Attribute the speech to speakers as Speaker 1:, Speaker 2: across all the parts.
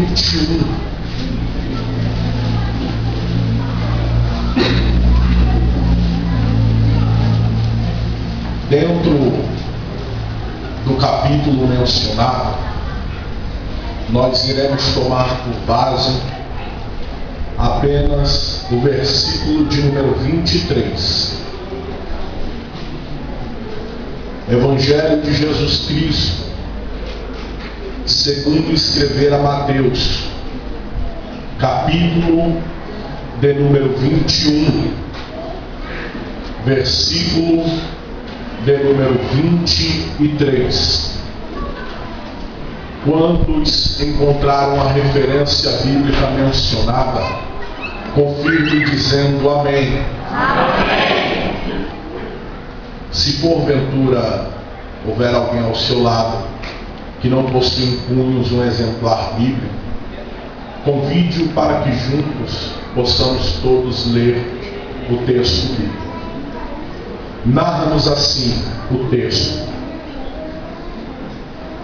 Speaker 1: 21. Dentro do capítulo mencionado, nós iremos tomar por base apenas o versículo de número 23. Evangelho de Jesus Cristo, segundo escrever a Mateus, capítulo de número 21, versículo de número 23. Quantos encontraram a referência bíblica mencionada, confirme dizendo amém.
Speaker 2: Amém.
Speaker 1: Se porventura houver alguém ao seu lado que não possui em punhos um exemplar bíblico, convide-o para que juntos possamos todos ler o texto bíblico. Narra-nos assim o texto: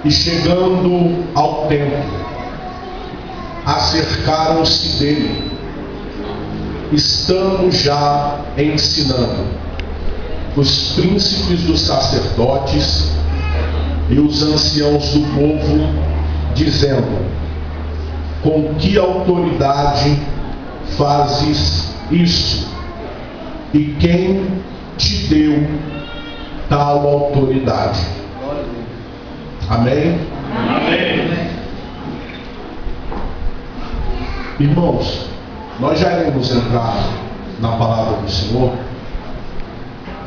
Speaker 1: e chegando ao templo, acercaram-se dele, estando já ensinando os príncipes dos sacerdotes e os anciãos do povo, dizendo: com que autoridade fazes isto? E quem te deu tal autoridade? Amém?
Speaker 2: Amém.
Speaker 1: Irmãos, nós já iremos entrar na palavra do Senhor.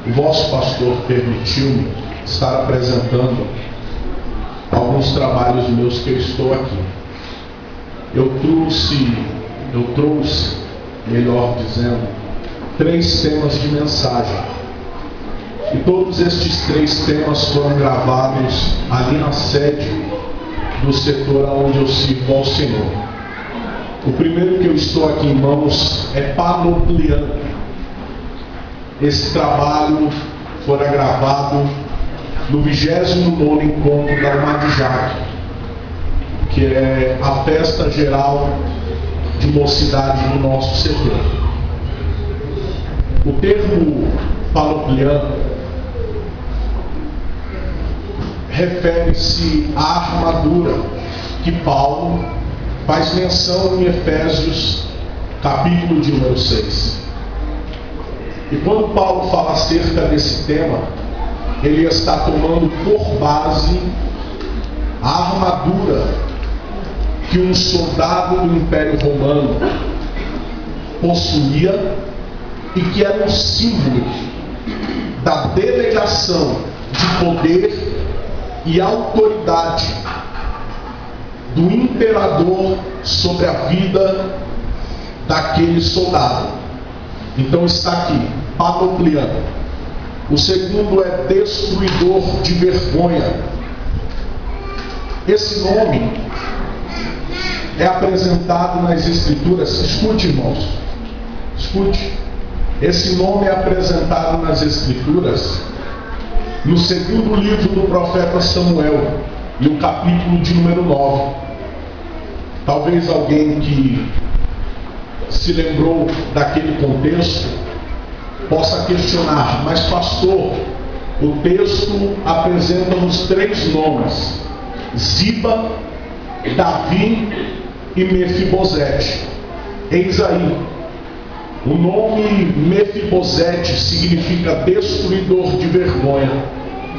Speaker 1: O vosso pastor permitiu-me estar apresentando alguns trabalhos meus que eu estou aqui. Eu trouxe, melhor dizendo, 3 temas de mensagem. E todos estes 3 temas foram gravados ali na sede do setor onde eu sirvo ao Senhor. O primeiro que eu estou aqui em mãos é Panopliano. Esse trabalho fora gravado no 29º encontro da UMADJAC, que é a festa geral de mocidade do nosso setor. O termo panopliano refere-se à armadura que Paulo faz menção em Efésios, capítulo de número 6. E quando Paulo fala acerca desse tema, ele está tomando por base a armadura que um soldado do Império Romano possuía e que era um símbolo da delegação de poder e autoridade do imperador sobre a vida daquele soldado. Então está aqui, Panopliano. O segundo é destruidor de vergonha. Esse nome é apresentado nas Escrituras. Escute, irmãos, escute. Esse nome é apresentado nas Escrituras no segundo livro do profeta Samuel, no capítulo de número 9. Talvez alguém que se lembrou daquele contexto possa questionar: mas pastor, o texto apresenta-nos 3 nomes: Ziba, Davi e Mefibosete. Eis aí, o nome Mefibosete significa destruidor de vergonha.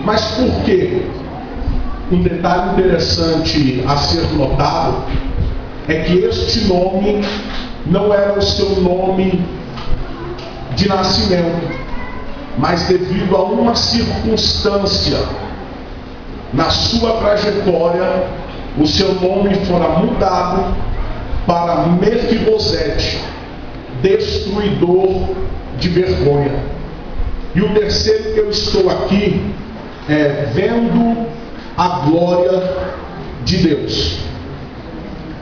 Speaker 1: Mas por quê? Um detalhe interessante a ser notado é que este nome não era o seu nome de nascimento, mas devido a uma circunstância na sua trajetória, o seu nome fora mudado para Mefibosete, destruidor de vergonha. E o terceiro que eu estou aqui é vendo a glória de Deus.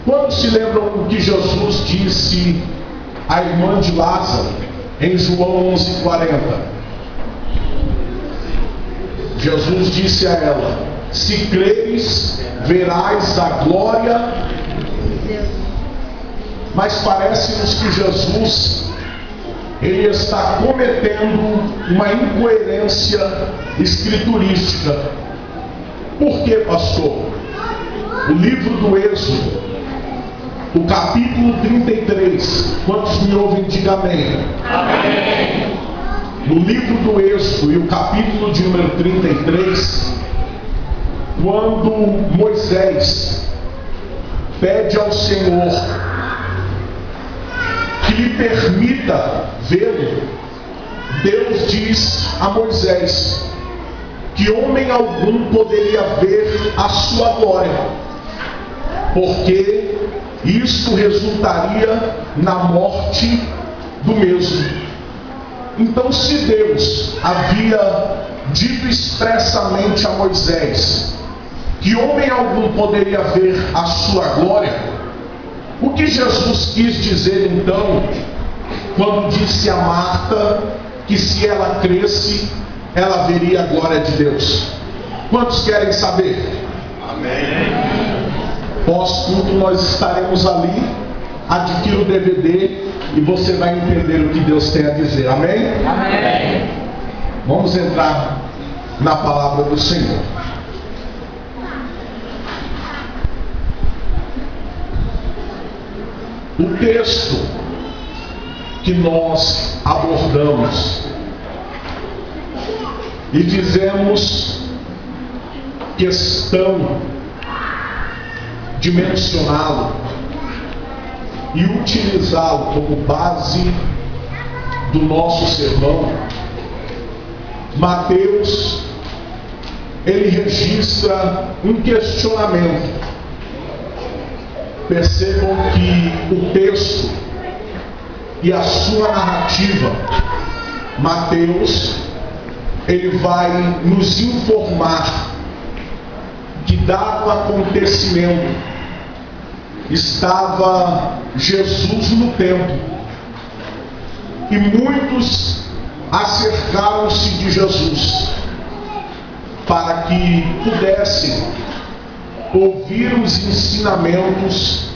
Speaker 1: Quando se lembram o que Jesus disse à irmã de Lázaro em João 11:40? Jesus disse a ela: se creres, verás a glória mas parece-nos que Jesus ele está cometendo uma incoerência escriturística. Por quê, pastor? O livro do Êxodo, o capítulo 33, quantos me ouvem, diga amém.
Speaker 2: Amém.
Speaker 1: No livro do Êxodo e o capítulo de número 33, quando Moisés pede ao Senhor que lhe permita vê-lo, Deus diz a Moisés que homem algum poderia ver a sua glória, porque isso resultaria na morte do mesmo. Então, se Deus havia dito expressamente a Moisés que homem algum poderia ver a sua glória, o que Jesus quis dizer então, quando disse a Marta que se ela cresce, ela veria a glória de Deus? Quantos querem saber?
Speaker 2: Amém.
Speaker 1: Pós-culto nós estaremos ali, adquira o DVD e você vai entender o que Deus tem a dizer. Amém?
Speaker 2: Amém.
Speaker 1: Vamos entrar na palavra do Senhor. O texto que nós abordamos e fizemos questão de mencioná-lo e utilizá-lo como base do nosso sermão, Mateus, ele registra um questionamento. Percebam que o texto e a sua narrativa, Mateus, ele vai nos informar que, dado o acontecimento, estava Jesus no templo e muitos acercaram-se de Jesus para que pudessem ouvir os ensinamentos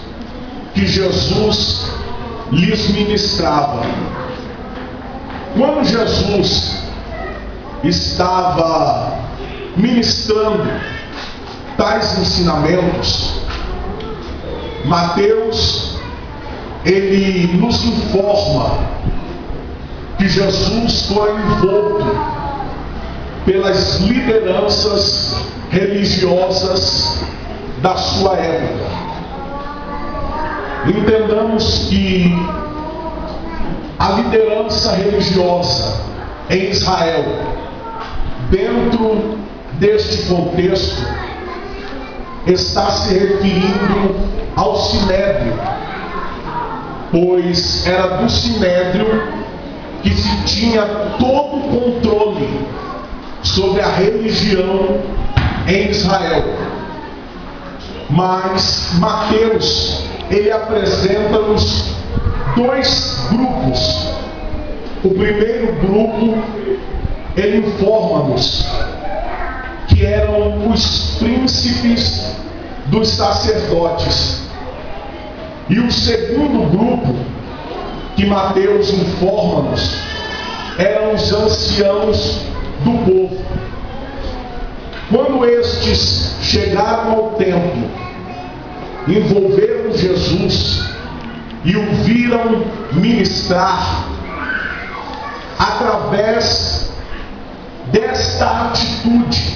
Speaker 1: que Jesus lhes ministrava. Quando Jesus estava ministrando tais ensinamentos, Mateus, ele nos informa que Jesus foi envolto pelas lideranças religiosas da sua época. Entendamos que a liderança religiosa em Israel, dentro deste contexto, está se referindo ao Sinédrio, pois era do Sinédrio que se tinha todo o controle sobre a religião em Israel. Mas Mateus, ele apresenta-nos dois grupos. O primeiro grupo, ele informa-nos que eram os príncipes dos sacerdotes. E o segundo grupo que Mateus informa-nos eram os anciãos do povo. Quando estes chegaram ao templo, envolveram Jesus e o viram ministrar, através desta atitude,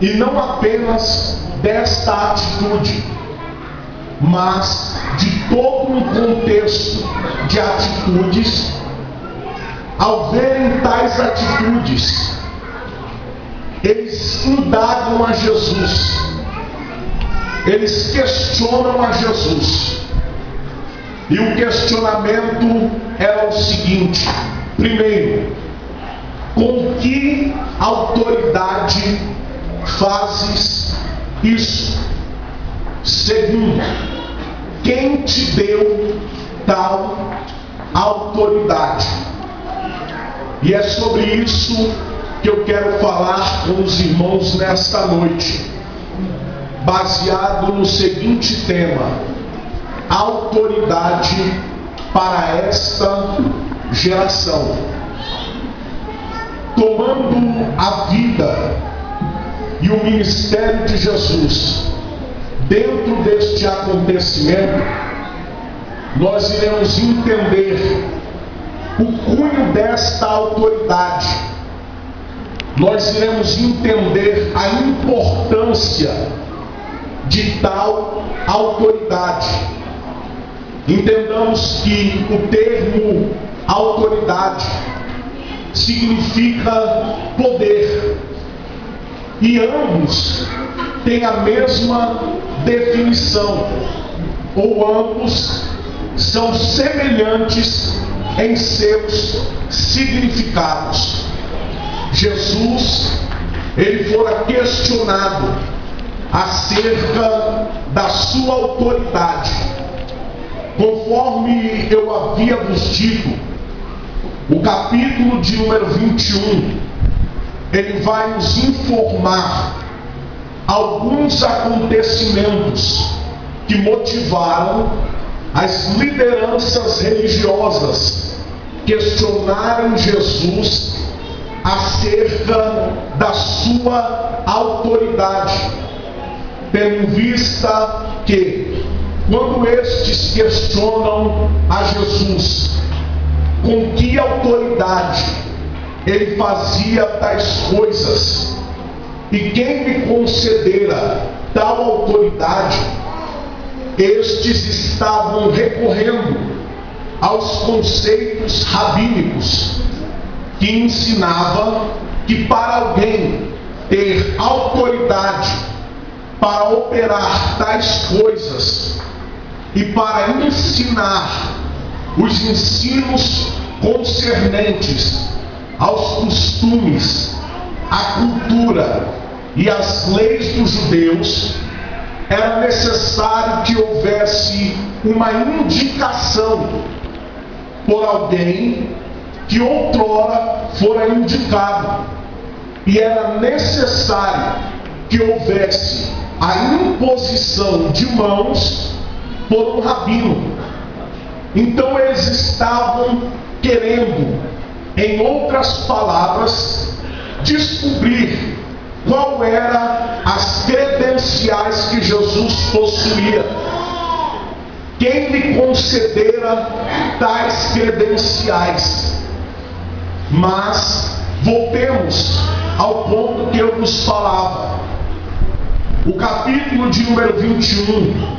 Speaker 1: e não apenas desta atitude, mas de todo um contexto de atitudes, ao verem tais atitudes, eles indagam a Jesus, eles questionam a Jesus. E o questionamento era o seguinte: primeiro, com que autoridade fazes isso? Segundo, quem te deu tal autoridade? E é sobre isso que eu quero falar com os irmãos nesta noite, baseado no seguinte tema: autoridade para esta geração. Tomando a vida e o ministério de Jesus dentro deste acontecimento, nós iremos entender o cunho desta autoridade. Nós iremos entender a importância de tal autoridade. Entendamos que o termo autoridade significa poder, e ambos têm a mesma definição, ou ambos são semelhantes em seus significados. Jesus, ele fora questionado acerca da sua autoridade. Conforme eu havia vos dito, o capítulo de número 21, ele vai nos informar alguns acontecimentos que motivaram as lideranças religiosas questionarem Jesus acerca da sua autoridade, tendo em vista que, quando estes questionam a Jesus com que autoridade ele fazia tais coisas e quem lhe concedera tal autoridade, estes estavam recorrendo aos conceitos rabínicos que ensinava que para alguém ter autoridade para operar tais coisas e para ensinar os ensinos concernentes aos costumes, à cultura e às leis dos judeus, era necessário que houvesse uma indicação por alguém que outrora fora indicado, e era necessário que houvesse a imposição de mãos por um rabino. Então eles estavam querendo, em outras palavras, descobrir qual era as credenciais que Jesus possuía, quem lhe concedera tais credenciais. Mas voltemos ao ponto que eu vos falava. O capítulo de número 21,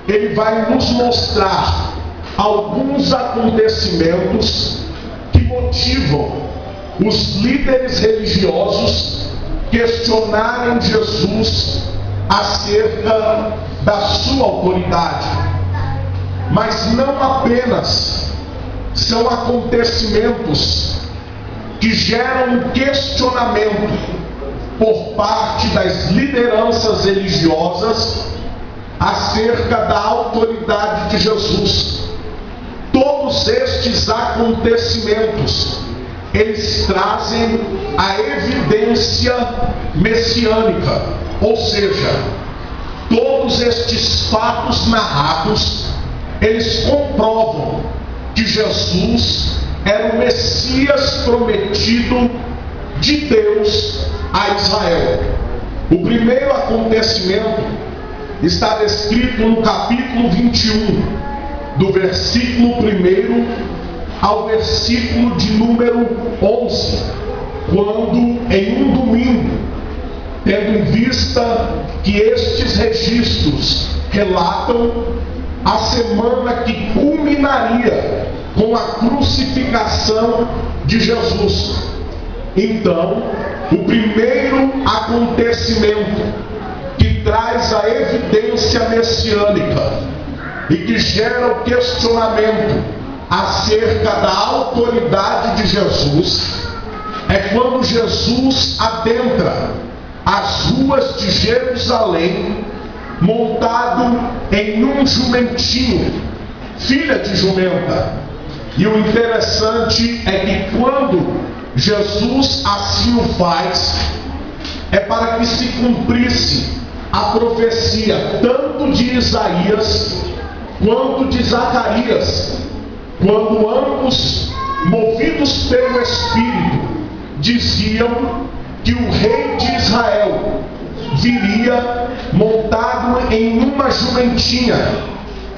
Speaker 1: ele vai nos mostrar alguns acontecimentos que motivam os líderes religiosos questionarem Jesus acerca da sua autoridade. Mas não apenas são acontecimentos que geram um questionamento por parte das lideranças religiosas acerca da autoridade de Jesus. Todos estes acontecimentos, eles trazem a evidência messiânica, ou seja, todos estes fatos narrados, eles comprovam que Jesus era o Messias prometido de Deus a Israel. O primeiro acontecimento está descrito no capítulo 21, do versículo 1 ao versículo de número 11, quando em um domingo, tendo em vista que estes registros relatam a semana que culminaria com a crucificação de Jesus. Então, o primeiro acontecimento que traz a evidência messiânica e que gera o questionamento acerca da autoridade de Jesus é quando Jesus adentra as ruas de Jerusalém montado em um jumentinho, filha de jumenta. E o interessante é que quando Jesus assim o faz, é para que se cumprisse a profecia tanto de Isaías quanto de Zacarias, quando ambos, movidos pelo Espírito, diziam que o rei de Israel viria montado em uma jumentinha,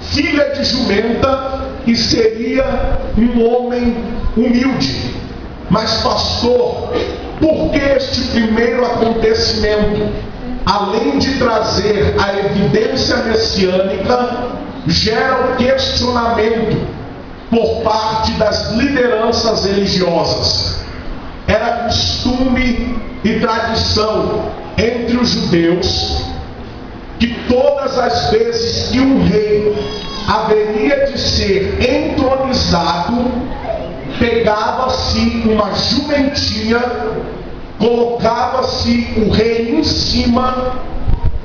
Speaker 1: filha de jumenta, e seria um homem humilde. Mas, pastor, por que este primeiro acontecimento, além de trazer a evidência messiânica, gera o questionamento por parte das lideranças religiosas? Era costume e tradição entre os judeus que todas as vezes que um rei haveria de ser entronizado, pegava-se uma jumentinha, colocava-se o rei em cima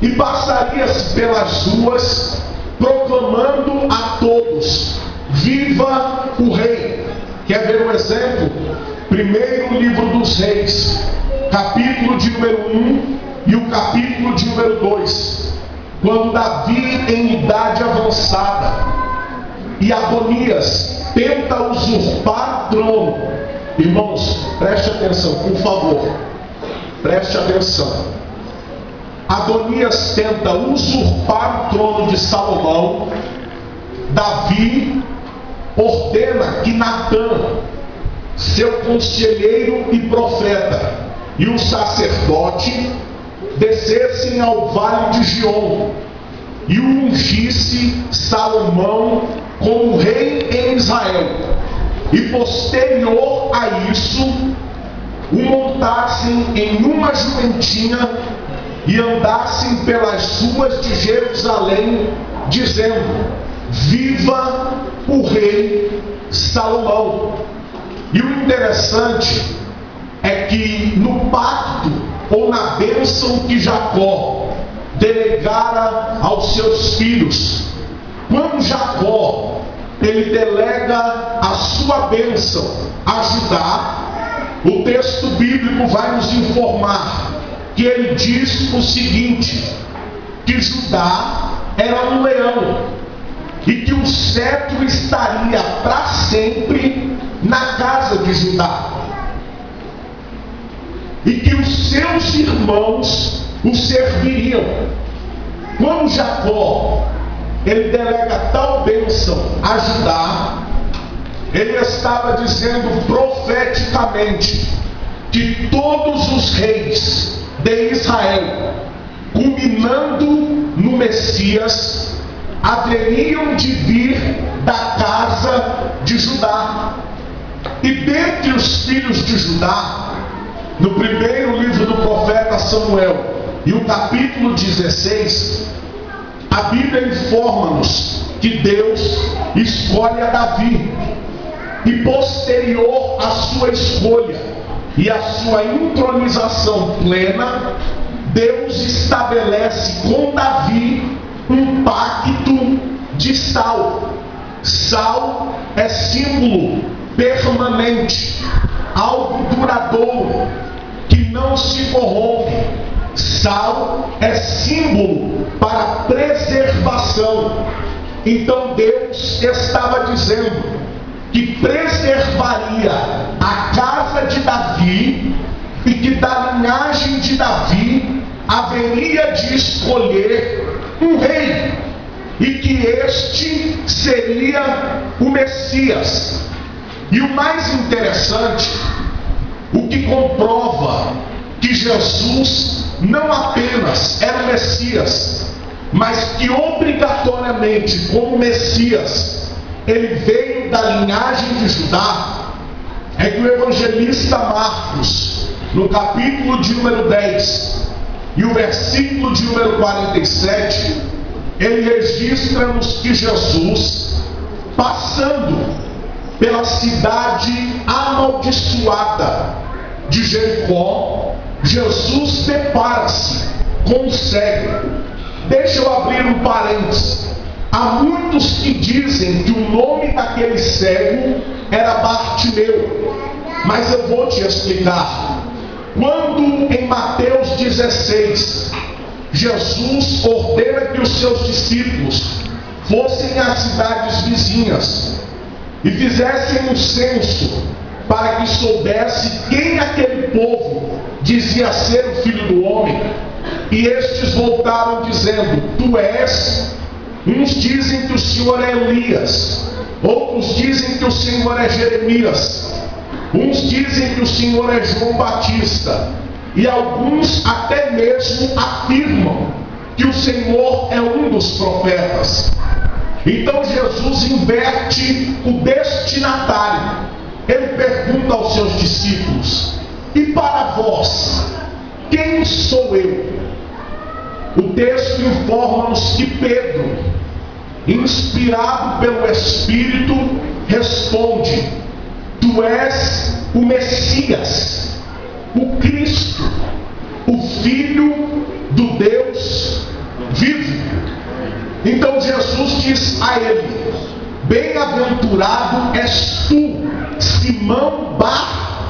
Speaker 1: e passaria-se pelas ruas proclamando a todos: viva o rei! Quer ver um exemplo? Primeiro livro dos Reis, capítulo de número 1 e o capítulo de número 2. Quando Davi, em idade avançada, e Adonias tenta usurpar o trono. Irmãos, preste atenção, por favor. Preste atenção. Adonias tenta usurpar o trono de Salomão. Davi ordena que Natã, seu conselheiro e profeta, e o sacerdote descessem ao vale de Gion e o ungisse Salomão como rei em Israel, e posterior a isso o montassem em uma jumentinha e andassem pelas ruas de Jerusalém, dizendo: viva o rei Salomão. E o interessante é que no pacto ou na bênção que Jacó delegara aos seus filhos, quando Jacó ele delega a sua bênção a Judá, o texto bíblico vai nos informar que ele diz o seguinte: que Judá era um leão e que o cetro estaria para sempre na casa de Judá, e que os seus irmãos o serviriam. Quando Jacó ele delega tal bênção a Judá, ele estava dizendo profeticamente que todos os reis de Israel, culminando no Messias, haveriam de vir da casa de Judá. E dentre os filhos de Judá, no primeiro livro do profeta Samuel e o capítulo 16, a Bíblia informa-nos que Deus escolhe a Davi, e posterior à sua escolha e à sua entronização plena, Deus estabelece com Davi um pacto de sal. Sal é símbolo permanente, algo duradouro, que não se corrompe. Sal é símbolo para preservação. Então Deus estava dizendo que preservaria a casa de Davi, e que da linhagem de Davi haveria de escolher um rei, e que este seria o Messias. E o mais interessante, o que comprova que Jesus não apenas era o Messias, mas que obrigatoriamente, como Messias, ele veio da linhagem de Judá, é que o evangelista Marcos, no capítulo de número 10 e o versículo de número 47, ele registra-nos que Jesus, passando pela cidade amaldiçoada de Jericó, Jesus depara-se com um cego. Deixa eu abrir um parênteses. Há muitos que dizem que o nome daquele cego era Bartimeu, mas eu vou te explicar. Quando em Mateus 16, Jesus ordena que os seus discípulos fossem às cidades vizinhas e fizessem um censo para que soubesse quem aquele povo dizia ser o Filho do Homem. E estes voltaram dizendo: tu és. Uns dizem que o Senhor é Elias, outros dizem que o Senhor é Jeremias, uns dizem que o Senhor é João Batista, e alguns até mesmo afirmam que o Senhor é um dos profetas. Então Jesus inverte o destinatário. Ele pergunta aos seus discípulos: e para vós, quem sou eu? O texto informa-nos que Pedro, inspirado pelo Espírito, responde: tu és o Messias, o Cristo, o Filho do Deus vivo. Então Jesus diz a ele: bem-aventurado és tu, Simão Bar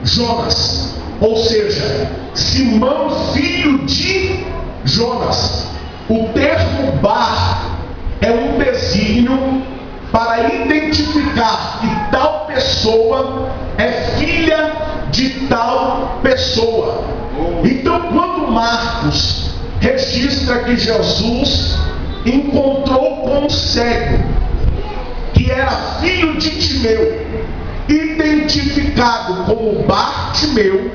Speaker 1: Jonas, ou seja, Simão filho de Jonas. O termo Bar é um desígnio para identificar que tal pessoa é filha de tal pessoa. Então, quando Marcos registra que Jesus encontrou com um cego, que era filho de Timeu, identificado como Bartimeu,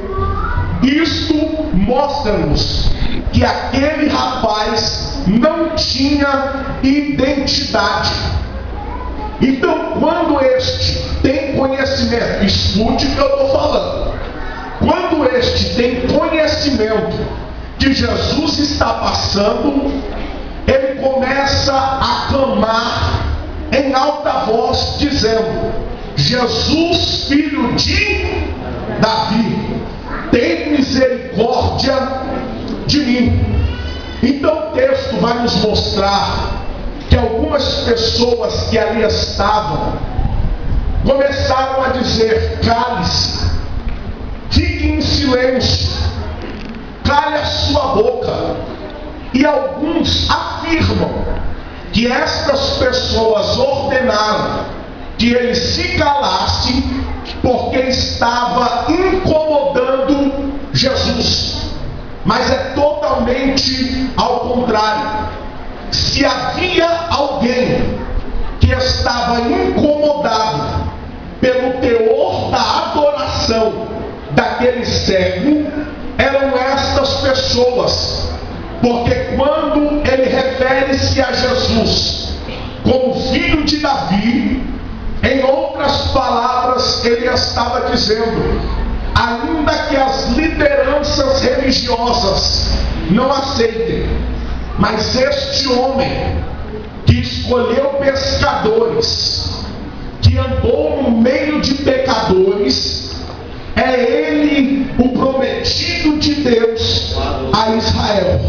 Speaker 1: isto mostra-nos que aquele rapaz não tinha identidade. Então, quando este tem conhecimento, escute o que eu estou falando. Quando este tem conhecimento que Jesus está passando, ele começa a clamar em alta voz, dizendo: Jesus, filho de Davi, tem misericórdia de mim. Então o texto vai nos mostrar que algumas pessoas que ali estavam começaram a dizer: cale-se, fique em silêncio, cale a sua boca. E alguns afirmam que estas pessoas ordenaram que ele se calasse porque estava incomodando Jesus. Mas é totalmente ao contrário. Se havia alguém que estava incomodado pelo teor da adoração daquele cego, eram estas pessoas. Porque quando ele refere-se a Jesus como filho de Davi, em outras palavras, ele estava dizendo: ainda que as lideranças religiosas não aceitem, mas este homem que escolheu pescadores, que andou no meio de pecadores, é ele o prometido de Deus a Israel.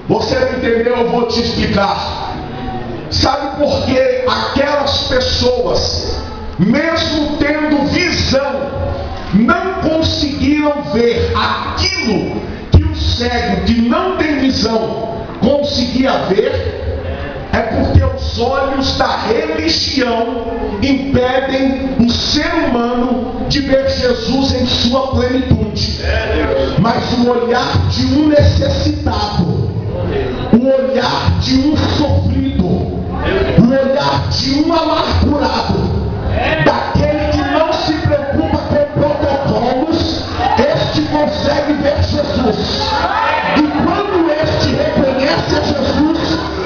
Speaker 1: Você não entendeu? Eu vou te explicar. Sabe por que aquelas pessoas, mesmo tendo visão, não conseguiram ver aquilo que o cego que não tem visão conseguia ver? É porque os olhos da religião impedem o ser humano de ver Jesus em sua plenitude. Mas o olhar de um necessitado, o olhar de um sofrido, o olhar de um amargurado, daquele que não se preocupa com protocolos, este consegue ver Jesus. E quando este reconhece a Jesus,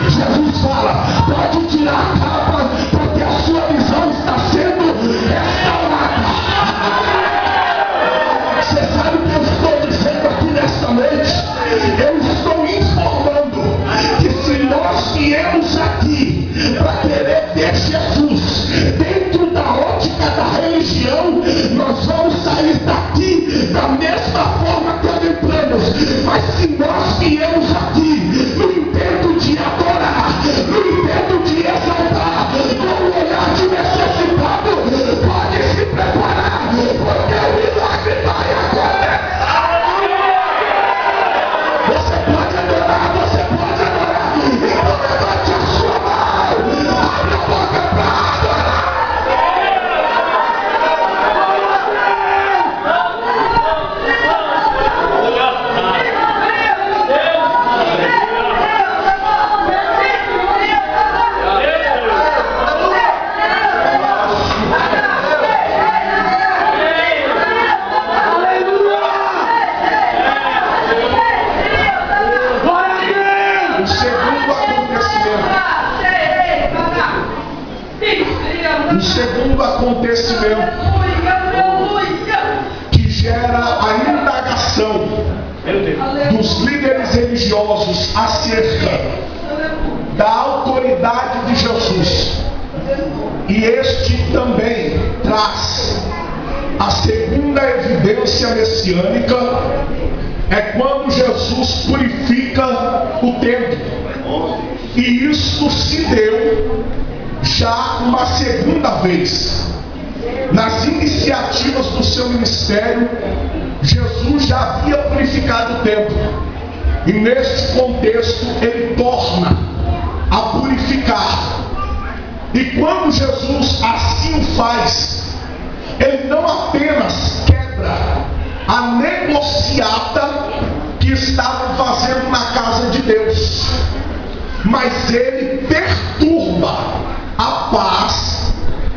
Speaker 1: Jesus fala: pode tirar a capa, porque a sua visão está sendo restaurada. Você sabe o que eu estou dizendo aqui nesta noite? Eu estou informando que se nós viemos aqui para querer ver Jesus dentro da ótica da religião, nós vamos sair daqui da mesma forma que entramos. Mas se nós viemos aqui no intento de adorar, no intento de exaltar, com o olhar de necessitado, pode se preparar, porque o milagre vai acontecer. Você pode adorar, então levante a O segundo acontecimento que gera a indagação dos líderes religiosos acerca da autoridade de Jesus, e este também traz a segunda evidência messiânica, é quando Jesus purifica o templo. E isso se deu já uma segunda vez. Nas iniciativas do seu ministério, Jesus já havia purificado o templo. E neste contexto, ele torna a purificar. E quando Jesus assim o faz, ele não apenas quebra a negociata que estavam fazendo na casa de Deus, mas ele perturba a paz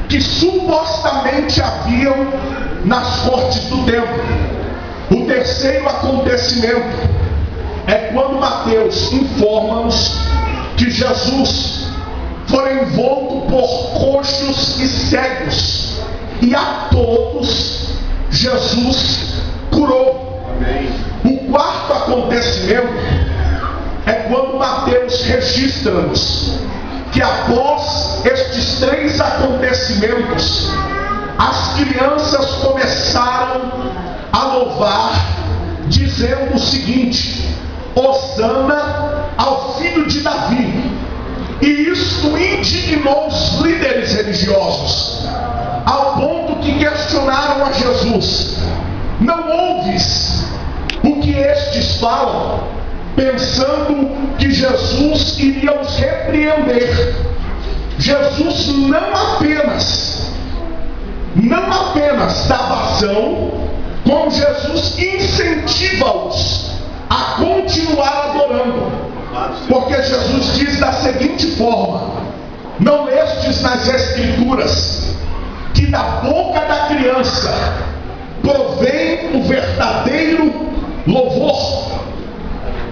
Speaker 1: que supostamente haviam nas cortes do templo. O terceiro acontecimento é quando Mateus informa-nos que Jesus foi envolto por coxos e cegos, e a todos Jesus curou. O quarto acontecimento é quando Mateus registra-nos que após estes três acontecimentos, as crianças começaram a louvar, dizendo o seguinte: Hosana ao filho de Davi. E isto indignou os líderes religiosos, ao ponto que questionaram a Jesus: não ouves o que estes falam? Pensando que Jesus iria os repreender. Jesus não apenas dá vazão, como Jesus incentiva-os a continuar adorando. Porque Jesus diz da seguinte forma: não lestes nas Escrituras que da boca da criança provém o verdadeiro louvor?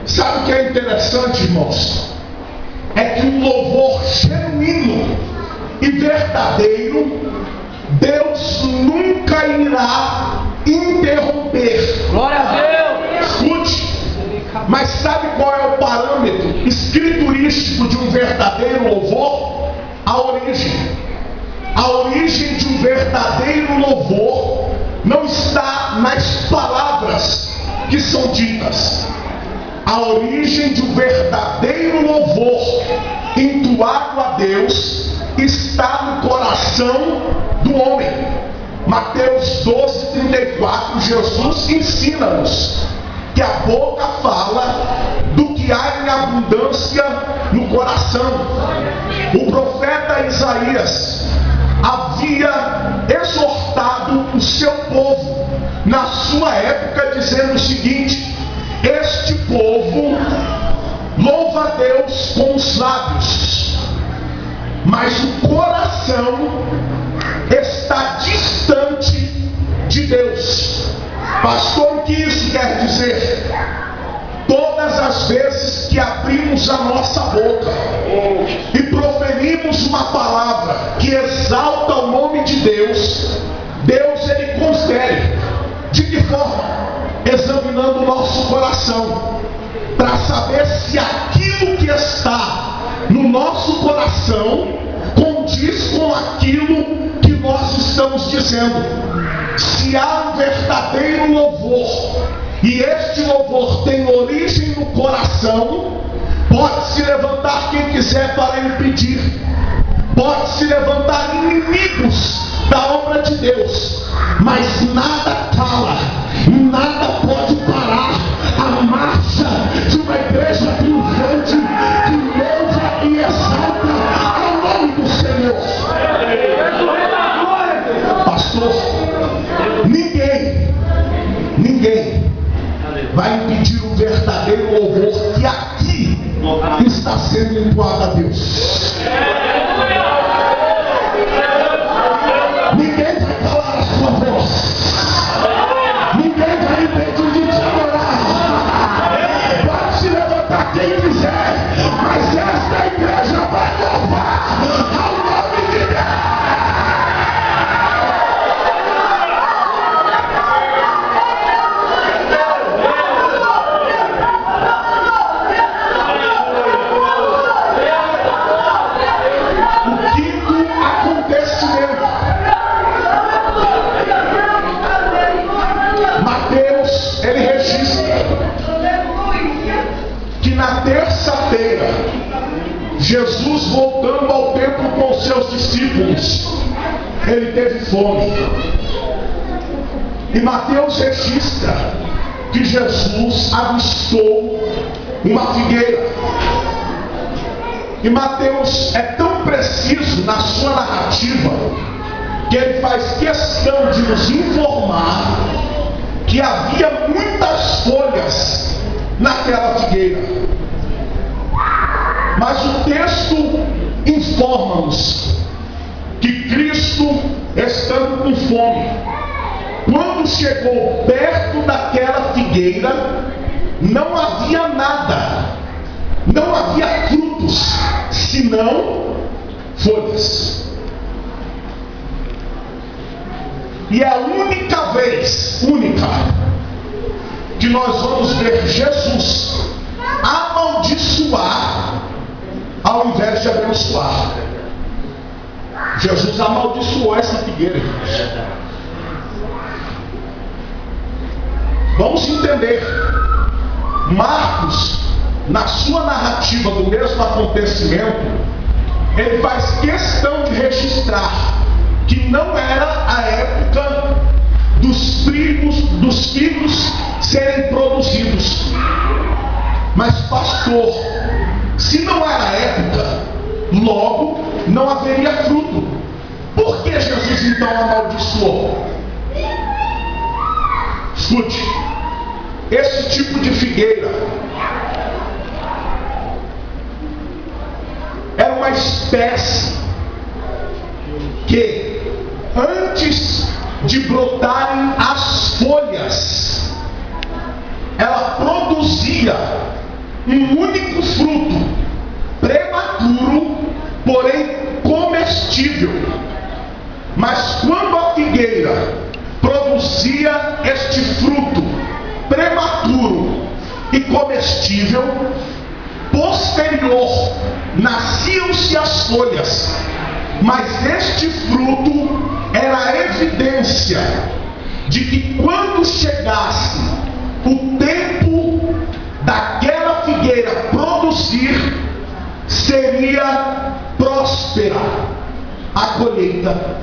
Speaker 1: Sabe o que é interessante, irmãos? É que um louvor genuíno e verdadeiro, Deus nunca irá interromper.
Speaker 3: Glória a Deus!
Speaker 1: Escute, mas sabe qual é o parâmetro escriturístico de um verdadeiro louvor? A origem. A origem de um verdadeiro louvor não está nas palavras que são ditas. A origem de um verdadeiro louvor entoado a Deus está no coração do homem. Mateus 12:34, Jesus ensina-nos que a boca fala do que há em abundância no coração. O profeta Isaías havia exortado o seu povo na sua época, dizendo o seguinte: este povo louva a Deus com os lábios, mas o coração está distante de Deus. Pastor, o que isso quer dizer? Todas as vezes que abrimos a nossa boca e proferimos uma palavra que exalta o nome de Deus, Deus ele confere. De que forma? Examinando o nosso coração, para saber se aquilo que está no nosso coração condiz com aquilo que nós estamos dizendo. Se há um verdadeiro louvor, e este louvor tem origem no coração, pode se levantar quem quiser para impedir, pode se levantar inimigos da obra de Deus, mas nada cala, nada pode parar a marcha de uma igreja triunfante que louva e exalta ao nome do Senhor. Pastor, ninguém vai impedir o verdadeiro louvor que aqui está sendo entoado a Deus. Ninguém vai calar a sua voz. ele teve fome. E Mateus registra que Jesus avistou uma figueira. E Mateus é tão preciso na sua narrativa que ele faz questão de nos informar que havia muitas folhas naquela figueira. Mas o texto informa-nos que Cristo, estando com fome, quando chegou perto daquela figueira, não havia nada, não havia frutos, senão folhas. E é a única vez, que nós vamos ver Jesus amaldiçoar ao invés de abençoar. Jesus amaldiçoou essa figueira. Vamos entender. Marcos, na sua narrativa do mesmo acontecimento, ele faz questão de registrar que não era a época dos figos serem produzidos. Mas pastor, se não era a época, logo não haveria fruto. Por que Jesus então amaldiçoou? Escute, esse tipo de figueira era uma espécie que, antes de brotarem as folhas, ela produzia um único fruto, prematuro, porém comestível. Mas quando a figueira produzia este fruto prematuro e comestível, posterior nasciam-se as folhas. Mas este fruto era a evidência de que quando chegasse o tempo daquela figueira produzir, seria próspera a colheita.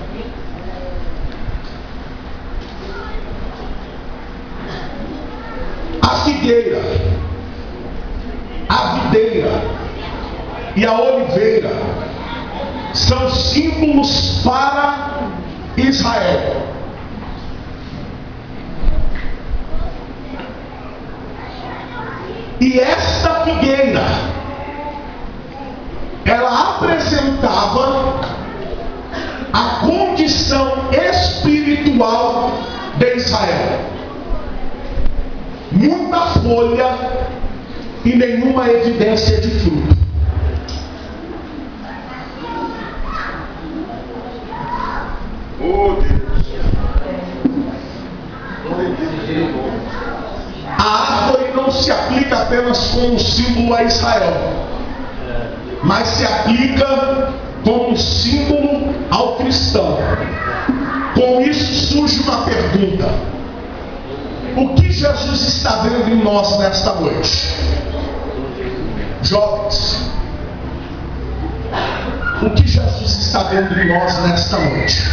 Speaker 1: A figueira, a videira e a oliveira são símbolos para Israel. E esta figueira, ela apresentava a condição espiritual de Israel. Muita folha e nenhuma evidência de fruto.
Speaker 2: Oh Deus.
Speaker 1: A árvore não se aplica apenas como símbolo a Israel, mas se aplica como símbolo ao cristão. Com isso surge uma pergunta: o que Jesus está vendo em nós nesta noite? Jovens, o que Jesus está vendo em nós nesta noite?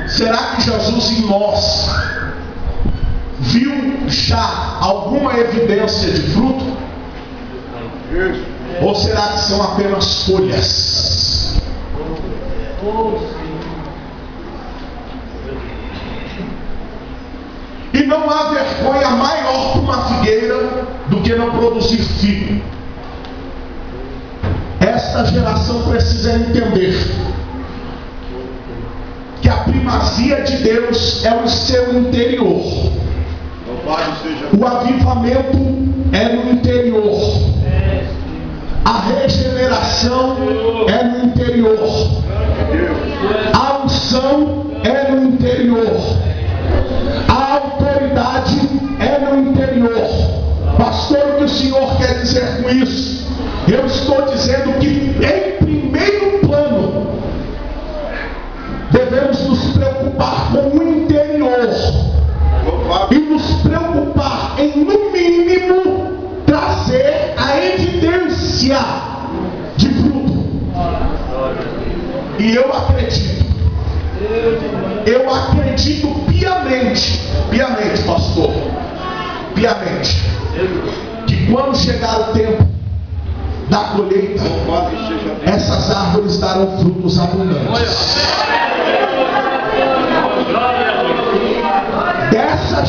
Speaker 1: Será que Jesus em nós viu já alguma evidência de fruto? Ou será que são apenas folhas? E não há vergonha maior para uma figueira do que não produzir figo. Esta geração precisa entender que a primazia de Deus é o seu interior. O avivamento é no interior. A regeneração é no interior. A unção é no interior. A autoridade é no interior. Pastor, o que o Senhor quer dizer com isso? Eu estou dizendo que em primeiro plano devemos nos preocupar com o interior e nos preocupar em, no mínimo, trazer a evidência de fruto. E eu acredito piamente, pastor, piamente, que quando chegar o tempo da colheita, essas árvores darão frutos abundantes. Dessa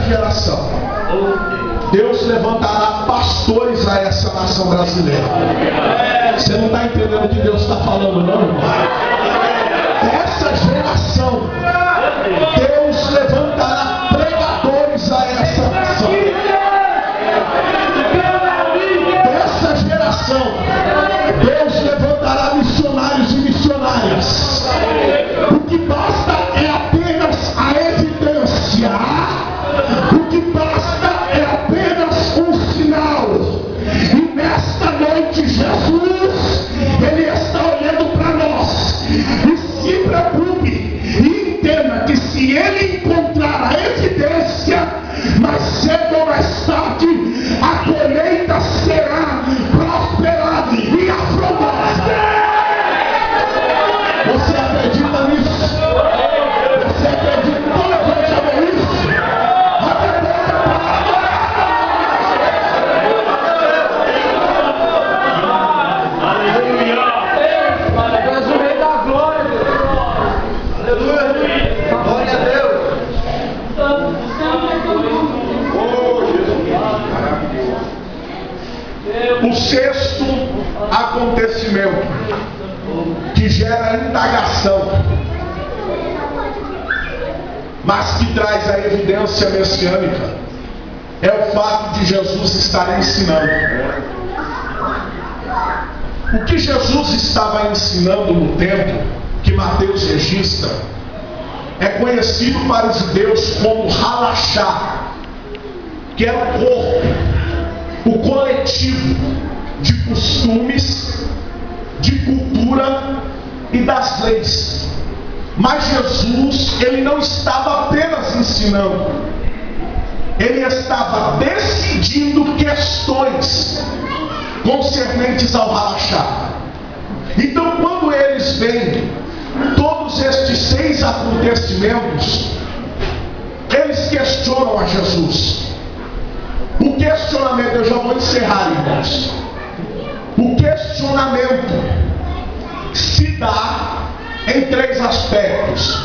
Speaker 1: geração, Deus levantará pastores a essa nação brasileira. Você não está entendendo o que Deus está falando, não, irmão? Dessa geração, Deus levantará pregadores a essa nação. Dessa geração, Deus levantará missionários e missionárias. O que basta é apenas a evidência. O que basta é apenas um sinal. E nesta noite, Jesus, Ele está olhando para nós. E se preocupe e entenda que se Ele encontrar a evidência, mais cedo ou mais tarde, a colheita será prosperada e afrontosa. Você acredita nisso? Você acredita? Então levante a mão isso. O sexto acontecimento que gera indagação, mas que traz a evidência messiânica, é o fato de Jesus estar ensinando. O que Jesus estava ensinando no templo, que Mateus registra, é conhecido para os judeus como halachá, que é o corpo, o coletivo de costumes, de cultura e das leis. Mas Jesus, Ele não estava apenas ensinando, Ele estava decidindo questões concernentes ao halachá. Então, quando eles veem todos estes 6 acontecimentos, eles questionam a Jesus. O questionamento, eu já vou encerrar, irmãos. O questionamento se dá em 3 aspectos.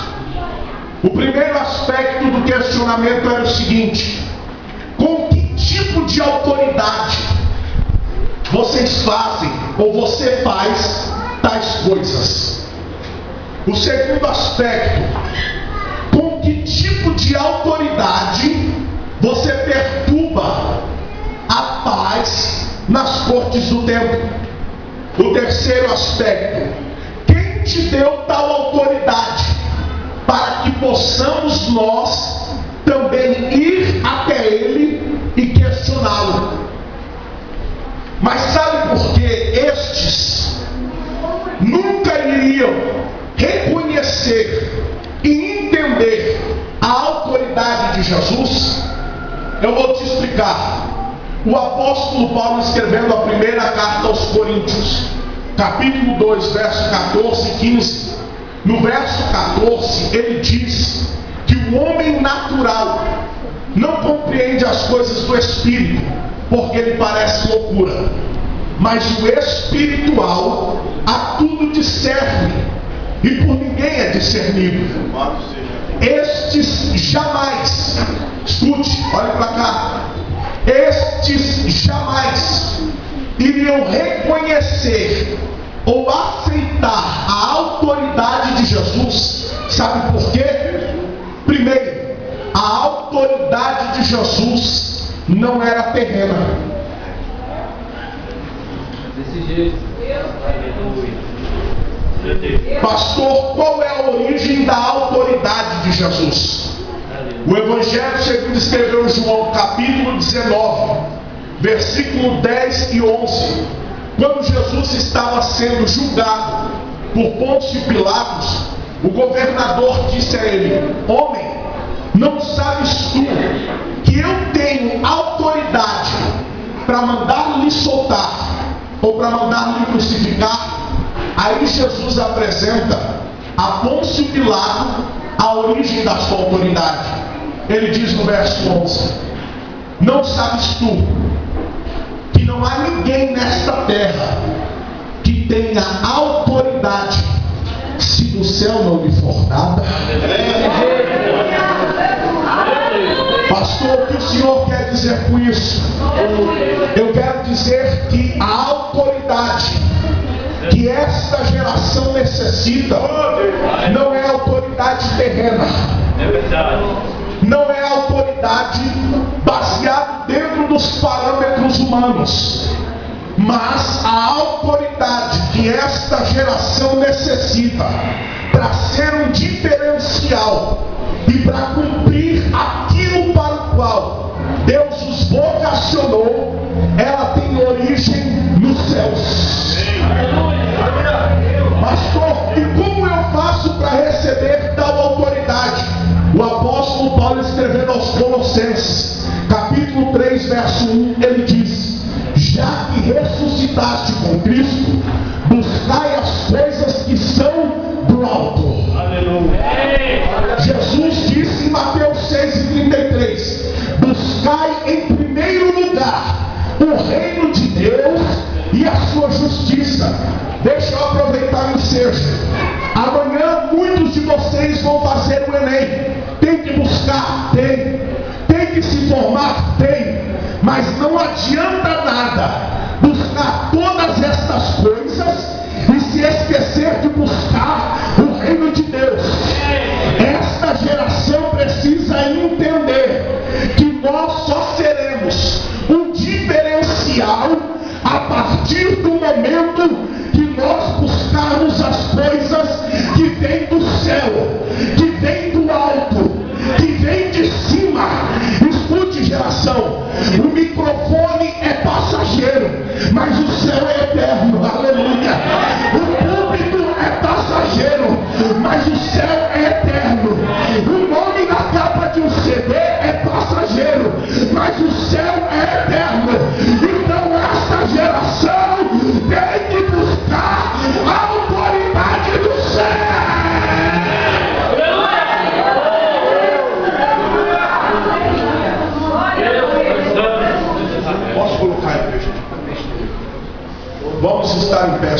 Speaker 1: O primeiro aspecto do questionamento era o seguinte: com que tipo de autoridade vocês fazem ou você faz tais coisas? O segundo aspecto: com que tipo de autoridade você perturba a paz nas cortes do templo? O terceiro aspecto: quem te deu tal autoridade para que possamos nós também ir até ele e questioná-lo? Mas sabe por que estes nunca iriam reconhecer e entender a autoridade de Jesus? Eu vou te explicar. O apóstolo Paulo, escrevendo a primeira carta aos Coríntios, capítulo 2, verso 14 e 15, no verso 14, ele diz que o homem natural não compreende as coisas do Espírito, porque ele parece loucura, mas o espiritual a tudo discerne, e por ninguém é discernido. Estes jamais, escute, olhe para cá, estes jamais iriam reconhecer ou aceitar a autoridade de Jesus. Sabe por quê? Primeiro, a autoridade de Jesus não era terrena.
Speaker 3: Desse jeito.
Speaker 1: Pastor, qual é a origem da autoridade de Jesus? O Evangelho segundo escreveu João, capítulo 19, versículo 10 e 11. Quando Jesus estava sendo julgado por Pôncio Pilatos, o governador disse a ele: homem, não sabes tu que eu tenho autoridade para mandar lhe soltar ou para mandar-lhe crucificar. Aí Jesus apresenta a Pôncio Pilato a origem da sua autoridade. Ele diz no verso 11: não sabes tu que não há ninguém nesta terra que tenha autoridade se do céu não lhe for dada? Pastor, o que o Senhor quer dizer com isso? Eu quero dizer que a autoridade que esta geração necessita não é autoridade terrena, não é autoridade baseada dentro dos parâmetros humanos, mas a autoridade que esta geração necessita para ser um diferencial e para cumprir aquilo para o qual Deus os vocacionou, ela tem origem nos céus. Pastor, e como eu faço para receber tal autoridade? O apóstolo Paulo, escrevendo aos Colossenses, capítulo 3, verso 1, ele diz: já que ressuscitaste com Cristo, buscai as coisas que são do alto. Aleluia. Jesus disse em Mateus 6,33: buscai em primeiro lugar o reino de Deus e a sua justiça. Deixa eu aproveitar o ensejo. Amanhã muitos de vocês vão fazer o Enem. Tem que buscar? Tem que se formar? Tem. Mas não adianta nada buscar todas estas coisas e se esquecer de buscar o reino de Deus. Esta geração precisa entender que nós só seremos um diferencial a partir do momento que nós buscarmos as coisas que vêm do céu, que vêm do alto, que vêm de cima. Escute, geração, o microfone é passageiro, mas o céu é eterno. Aleluia. O púlpito é passageiro, mas o céu é eterno. O nome na capa de um CD é passageiro, mas o céu é eterno. Então esta geração tem que buscar a autoridade do céu. Posso colocar em pé? Vamos estar em pé.